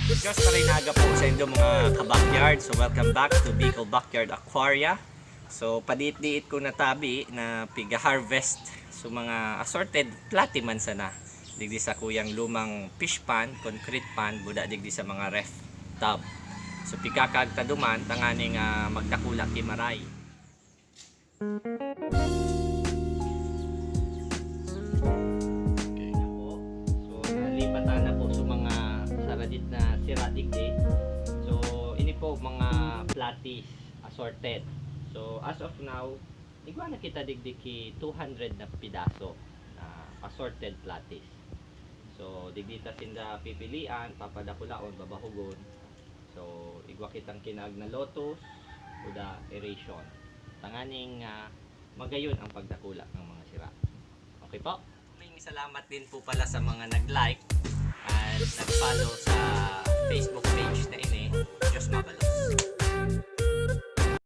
Diyos na rin aga po sa inyo mga ka-backyard. So welcome back to Bicol Backyard Aquaria. So padiit-diit ko na tabi na piga-harvest so mga assorted platiman sana. Digdi sa kuyang lumang fish pan, concrete pan, buda digdi sa mga ref tub. So pikakag taduman tanganing magdakula kimaray. Okay na po. So nalipatan na po sa mga saradit na sira digdi. So ini po mga platis assorted. So as of now, igwa na kita digdiki 200 na pidaso na assorted platis. So digdita sinda pipilian, papadakulaon, babahugon. So igwa kitang kinaag na lotus, uda aeration. Tanganing magayon ang pagdakula ng mga sira. Okay po. Maraming salamat din po pala sa mga nag-like at nag-follow sa Facebook